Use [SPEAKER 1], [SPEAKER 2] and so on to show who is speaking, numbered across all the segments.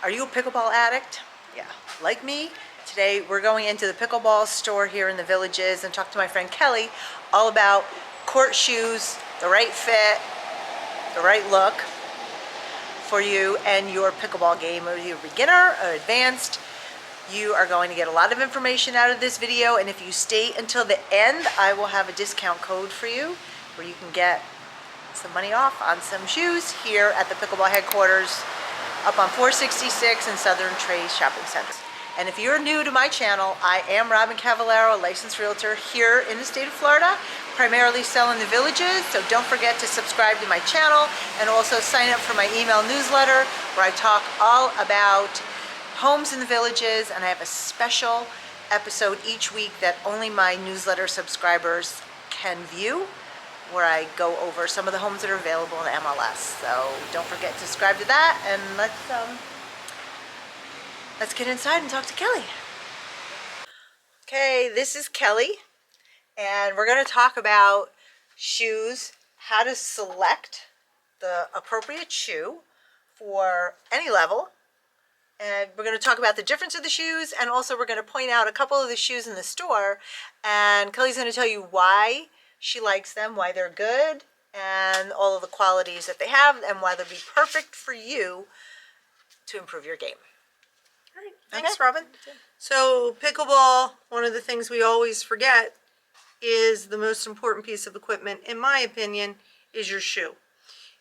[SPEAKER 1] Are you a pickleball addict? Yeah, like me. Today we're going into the pickleball store here in the Villages and talk to my friend Kelli all about court shoes, the right fit, the right look for you and your pickleball game, whether you're a beginner or advanced. You are going to get a lot of information out of this video, and if you stay until the end, I will have a discount code for you where you can get some money off on some shoes here at the pickleball headquarters up on 466 in Southern Trace Shopping Center. And if you're new to my channel, I am Robyn Cavallaro, a licensed realtor here in the state of Florida, primarily selling the Villages, so don't forget to subscribe to my channel and also sign up for my email newsletter where I talk all about homes in the Villages, and I have a special episode each week that only my newsletter subscribers can view, where I go over some of the homes that are available in MLS. So don't forget to subscribe to that, and let's get inside and talk to Kelli. Okay, this is Kelli, and we're going to talk about shoes, how to select the appropriate shoe for any level. And we're going to talk about the difference of the shoes, and also we're going to point out a couple of the shoes in the store, and Kelli's going to tell you why she likes them, why they're good, and all of the qualities that they have, and why they'll be perfect for you to improve your game.
[SPEAKER 2] All right, thanks, Robyn. So pickleball, one of the things we always forget is the most important piece of equipment, in my opinion, is your shoe.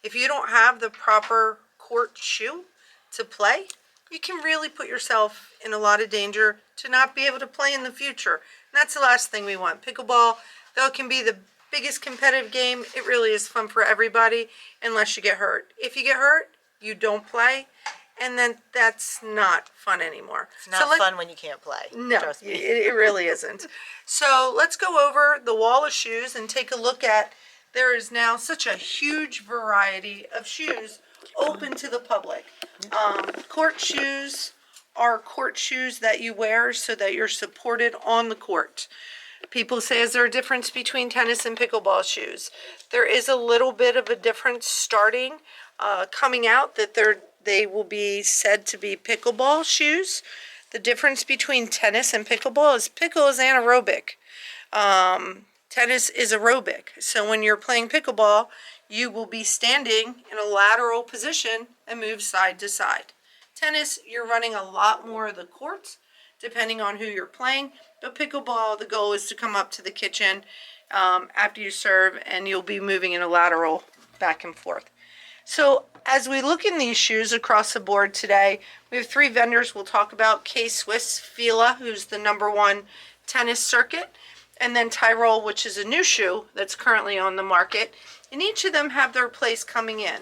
[SPEAKER 2] If you don't have the proper court shoe to play, you can really put yourself in a lot of danger to not be able to play in the future. And that's the last thing we want. Pickleball, though it can be the biggest competitive game, it really is fun for everybody unless you get hurt. If you get hurt, you don't play, and then that's not fun anymore.
[SPEAKER 1] It's not fun when you can't play.
[SPEAKER 2] No,
[SPEAKER 1] trust me.
[SPEAKER 2] It really isn't. So let's go over the wall of shoes and take a look at, there is now such a huge variety of shoes open to the public. Court shoes are court shoes that you wear so that you're supported on the court. People say, is there a difference between tennis and pickleball shoes? There is a little bit of a difference starting, coming out, that they will be said to be pickleball shoes. The difference between tennis and pickleball is pickle is anaerobic. Tennis is aerobic. So when you're playing pickleball, you will be standing in a lateral position and move side to side. Tennis, you're running a lot more of the courts, depending on who you're playing. But pickleball, the goal is to come up to the kitchen after you serve, and you'll be moving in a lateral back and forth. So as we look in these shoes across the board today, we have 3 vendors we'll talk about. K-Swiss Fila, who's the #1 tennis circuit, and then Tyrol, which is a new shoe that's currently on the market. And each of them have their place coming in.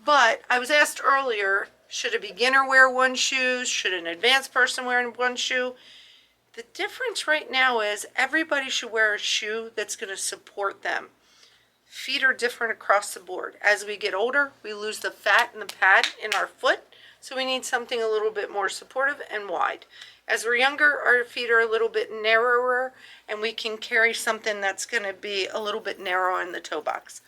[SPEAKER 2] But I was asked earlier, should a beginner wear one shoe? Should an advanced person wear one shoe? The difference right now is everybody should wear a shoe that's going to support them. Feet are different across the board. As we get older, we lose the fat and the pad in our foot, so we need something a little bit more supportive and wide. As we're younger, our feet are a little bit narrower, and we can carry something that's going to be a little bit narrow in the toe box.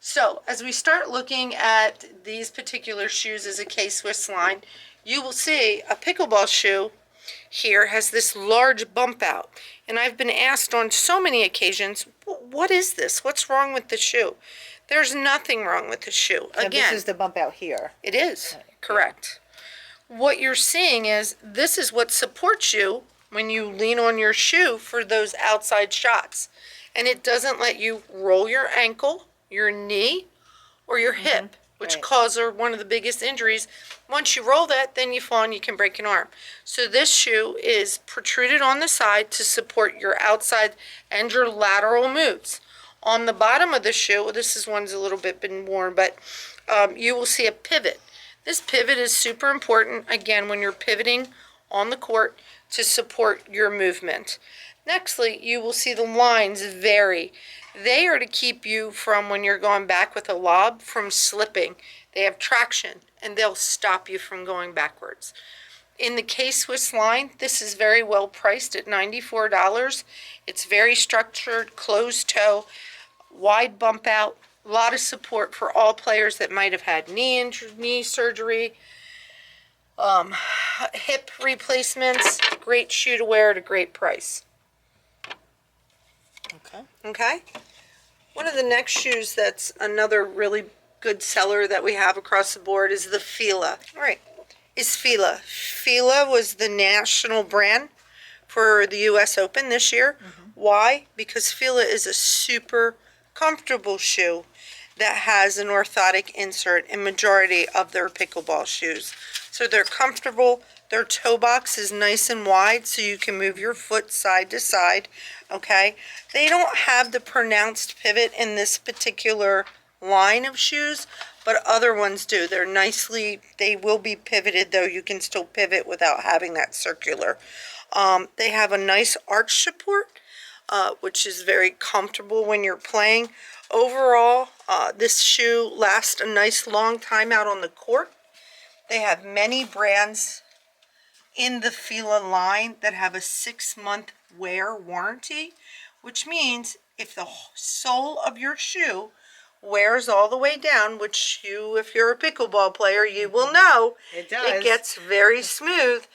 [SPEAKER 2] So as we start looking at these particular shoes as a K-Swiss line, you will see a pickleball shoe here has this large bump out. And I've been asked on so many occasions, what is this? What's wrong with the shoe? There's nothing wrong with the shoe.
[SPEAKER 1] And
[SPEAKER 2] Again,
[SPEAKER 1] this is the bump out here.
[SPEAKER 2] it is, correct. What you're seeing is this is what supports you when you lean on your shoe for those outside shots. And it doesn't let you roll your ankle, your knee, or your hip, which
[SPEAKER 1] right.
[SPEAKER 2] causes one of the biggest injuries. Once you roll that, then you fall and you can break an arm. So this shoe is protruded on the side to support your outside and your lateral moves. On the bottom of the shoe, one's a little bit been worn, but you will see a pivot. This pivot is super important, again, when you're pivoting on the court to support your movement. Nextly, you will see the lines vary. They are to keep you from, when you're going back with a lob, from slipping. They have traction, and they'll stop you from going backwards. In the K-Swiss line, this is very well priced at $94. It's very structured, closed toe, wide bump out, a lot of support for all players that might have had knee surgery, Hip replacements, great shoe to wear at a great price.
[SPEAKER 1] Okay.
[SPEAKER 2] Okay. One of the next shoes that's another really good seller that we have across the board is the Fila. All right. Is Fila. Fila was the national brand for the U.S. Open this year. Why? Because Fila is a super comfortable shoe that has an orthotic insert in majority of their pickleball shoes. So they're comfortable. Their toe box is nice and wide so you can move your foot side to side. Okay. They don't have the pronounced pivot in this particular line of shoes, but other ones do. They will be pivoted, though you can still pivot without having that circular. They have a nice arch support, which is very comfortable when you're playing. Overall, this shoe lasts a nice long time out on the court. They have many brands in the Fila line that have a 6-month wear warranty, which means if the sole of your shoe wears all the way down, which if you're a pickleball player, you will know
[SPEAKER 1] It does.
[SPEAKER 2] it gets very smooth.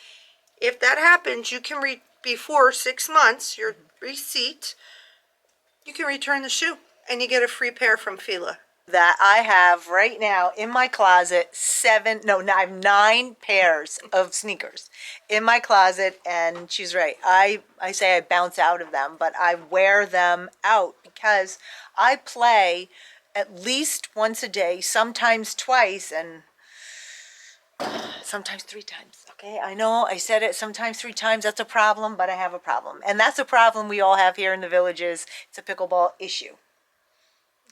[SPEAKER 2] If that happens, you can before 6 months, your receipt, you can return the shoe and you get a free pair from Fila.
[SPEAKER 1] That I have right now in my closet I have 9 pairs of sneakers in my closet, and she's right. I say I bounce out of them, but I wear them out because I play at least once a day, sometimes twice, and sometimes 3 times. Okay, I know I said it, sometimes 3 times. That's a problem, but I have a problem. And that's a problem we all have here in the villages. It's a pickleball issue.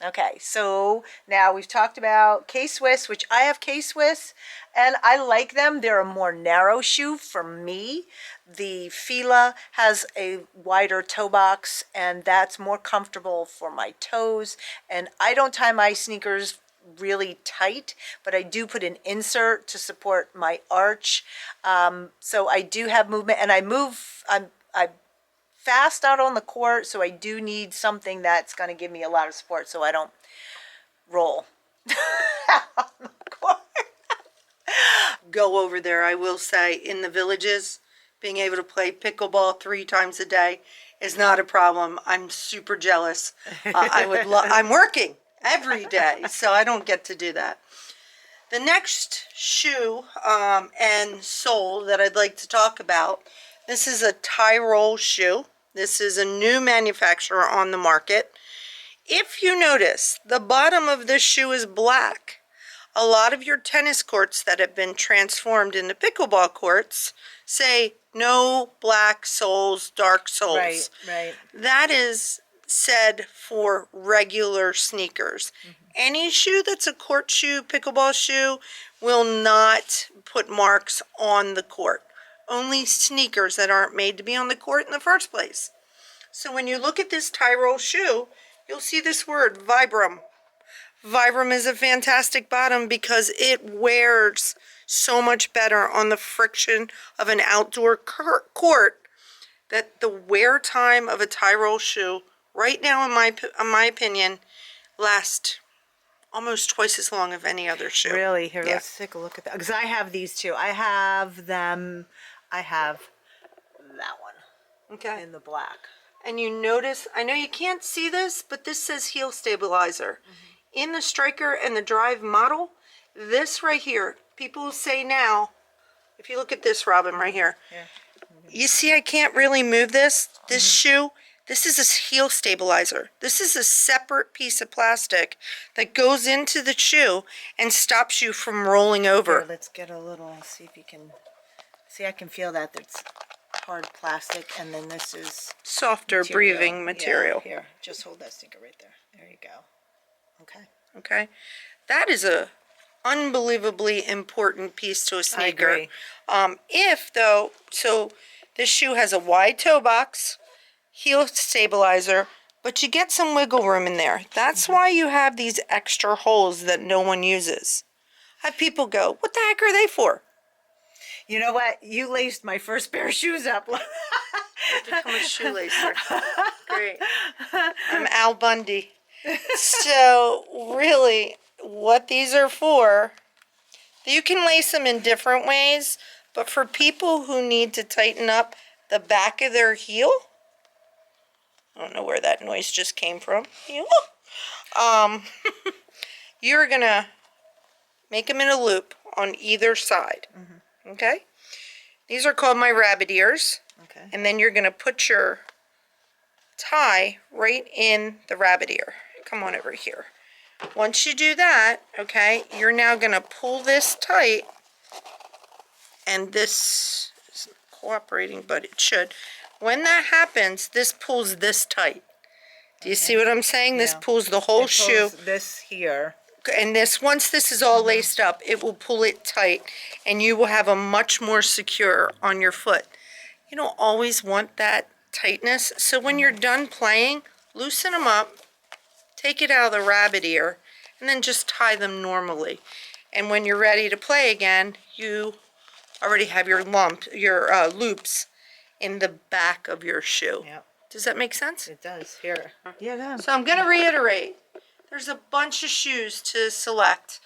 [SPEAKER 1] Okay, so now we've talked about K-Swiss, which I have K-Swiss, and I like them. They're a more narrow shoe for me. The Fila has a wider toe box, and that's more comfortable for my toes. And I don't tie my sneakers really tight, but I do put an insert to support my arch. So I do have movement, and I fast out on the court, so I do need something that's going to give me a lot of support so I don't roll on the court.
[SPEAKER 2] Go over there. I will say, in the villages, being able to play pickleball 3 times a day is not a problem. I'm super jealous. I'm working every day, so I don't get to do that. The next shoe and sole that I'd like to talk about, this is a tie-roll shoe. This is a new manufacturer on the market. If you notice, the bottom of this shoe is black. A lot of your tennis courts that have been transformed into pickleball courts say no black soles, dark soles.
[SPEAKER 1] Right.
[SPEAKER 2] That is said for regular sneakers. Any shoe that's a court shoe, pickleball shoe, will not put marks on the court. Only sneakers that aren't made to be on the court in the first place. So when you look at this tie-roll shoe, you'll see this word, Vibram. Vibram is a fantastic bottom because it wears so much better on the friction of an outdoor court that the wear time of a tie-roll shoe, right now in my opinion, lasts almost twice as long as any other shoe.
[SPEAKER 1] Really? Here,
[SPEAKER 2] Yeah.
[SPEAKER 1] let's take a look at that. Because I have these two. I have them. I have that one
[SPEAKER 2] Okay.
[SPEAKER 1] in the black.
[SPEAKER 2] And you notice, I know you can't see this, but this says heel stabilizer. In the striker and the drive model, this right here, people say now, if you look at this, Robyn, right here,
[SPEAKER 1] Yeah.
[SPEAKER 2] you see I can't really move this shoe. This is a heel stabilizer. This is a separate piece of plastic that goes into the shoe and stops you from rolling over.
[SPEAKER 1] Here, let's get a little, see if you can, see, I can feel that it's hard plastic, and then this is
[SPEAKER 2] Softer breathing material.
[SPEAKER 1] Yeah, here, just hold that sticker right there. There you go. Okay.
[SPEAKER 2] Okay. That is a unbelievably important piece to a sneaker.
[SPEAKER 1] I agree.
[SPEAKER 2] So this shoe has a wide toe box, heel stabilizer, but you get some wiggle room in there. That's why you have these extra holes that no one uses. I have people go, what the heck are they for?
[SPEAKER 1] You know what? You laced my first pair of shoes up.
[SPEAKER 2] Become a shoelacer. Great. I'm Al Bundy. So really, what these are for, You can lace them in different ways, but for people who need to tighten up the back of their heel, I don't know where that noise just came from. You're gonna make them in a loop on either side. Okay? These are called my rabbit ears.
[SPEAKER 1] Okay.
[SPEAKER 2] And then you're gonna put your tie right in the rabbit ear. Come on over here. Once you do that, okay, you're now gonna pull this tight, and this isn't cooperating, but it should. When that happens, this pulls this tight. Do you see what I'm saying? This pulls the whole shoe.
[SPEAKER 1] This here.
[SPEAKER 2] And this, once this is all laced up, it will pull it tight, and you will have a much more secure on your foot. You don't always want that tightness, so when you're done playing, loosen them up, take it out of the rabbit ear, and then just tie them normally. And when you're ready to play again, you already have your loops in the back of your shoe.
[SPEAKER 1] Yep.
[SPEAKER 2] Does that make sense?
[SPEAKER 1] It does. Here. Yeah, it does.
[SPEAKER 2] So I'm going to reiterate. There's a bunch of shoes to select,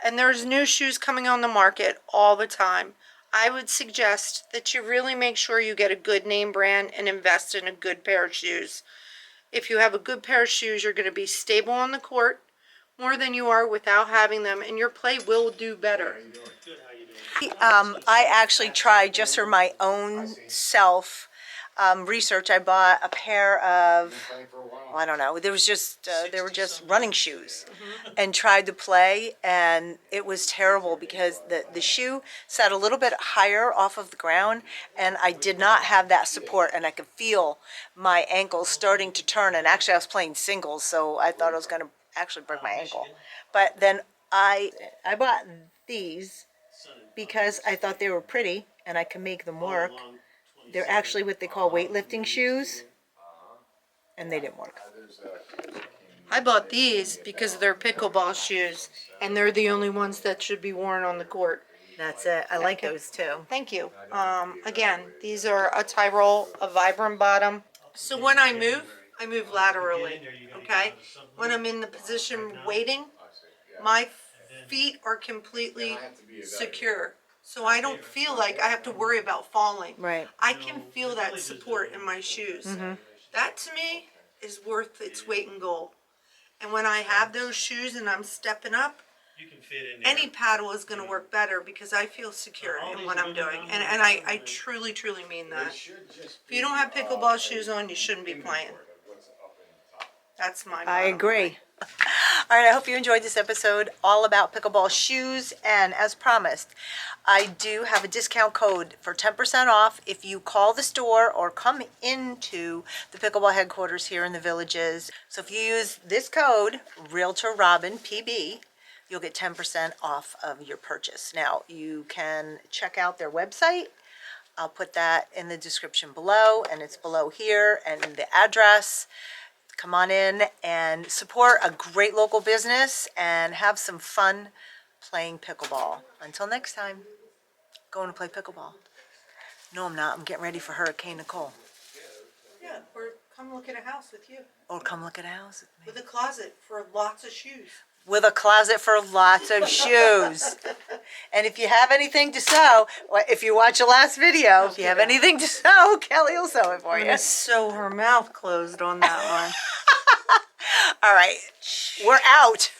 [SPEAKER 2] and there's new shoes coming on the market all the time. I would suggest that you really make sure you get a good name brand and invest in a good pair of shoes. If you have a good pair of shoes, you're going to be stable on the court more than you are without having them, and your play will do better.
[SPEAKER 1] I actually tried, just for my own self research, I bought a pair of, I don't know, they were just running shoes, and tried to play, and it was terrible because the shoe sat a little bit higher off of the ground, and I did not have that support, and I could feel my ankles starting to turn. And actually I was playing singles, so I thought I was going to actually break my ankle. But then I bought these because I thought they were pretty and I could make them work. They're actually what they call weightlifting shoes, and they didn't work.
[SPEAKER 2] I bought these because they're pickleball shoes, and they're the only ones that should be worn on the court.
[SPEAKER 1] That's it. I like those too.
[SPEAKER 2] Thank you. Again, these are a tie roll, a Vibram bottom. So when I move laterally, okay? When I'm in the position waiting, my feet are completely secure. So I don't feel like I have to worry about falling.
[SPEAKER 1] Right.
[SPEAKER 2] I can feel that support in my shoes. That to me is worth its weight in gold. And when I have those shoes and I'm stepping up, any paddle is going to work better because I feel secure in what I'm doing. And I truly, truly mean that. If you don't have pickleball shoes on, you shouldn't be playing. That's my
[SPEAKER 1] I agree. All right, I hope you enjoyed this episode all about pickleball shoes. And as promised, I do have a discount code for 10% off if you call the store or come into the pickleball headquarters here in the Villages. So if you use this code, Realtor Robyn, PB, you'll get 10% off of your purchase. Now, you can check out their website. I'll put that in the description below, and it's below here, and the address. Come on in and support a great local business and have some fun playing pickleball. Until next time, going to play pickleball. No, I'm not. I'm getting ready for Hurricane Nicole.
[SPEAKER 2] Yeah, or come look at a house with you.
[SPEAKER 1] Or come look at a house with me.
[SPEAKER 2] With a closet for lots of shoes.
[SPEAKER 1] With a closet for lots of shoes. And if you have anything to sew, if you watch the last video, if you have anything to sew, Kelli will sew it for
[SPEAKER 2] I'm
[SPEAKER 1] you.
[SPEAKER 2] going to sew her mouth closed on that one.
[SPEAKER 1] All right, we're out.